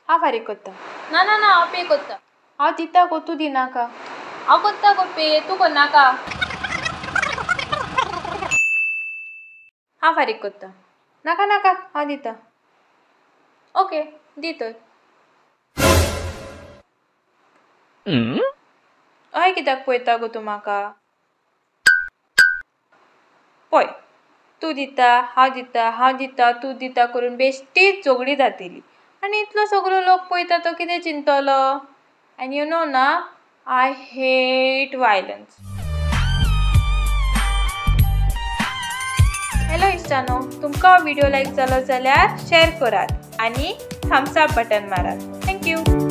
हांव फारीक करता. ना ना ना हांव पे करता. हांव दिता गो तूं दिनाका. हांव करता गो पे तूं करनाका. हांव फारीक करता. नाका नाका हांव दिता. ओके दी तर. अय कित्याक पळयता गो तूं म्हाका. पळय तूं दिता हांव दिता तूं दिता करून बेश्टीच झगडी जातली आनी इतलो सगळो लोक पळयता तो कितें चिंतलो. एन्ड यू नो ना आय हेट वायलन्स. हॅलो इश्टानो, तुमकां हो व्हिडिओ लायक जालो जाल्यार शेअर करात आनी थम्स अप बटन मारात. थँक्यू.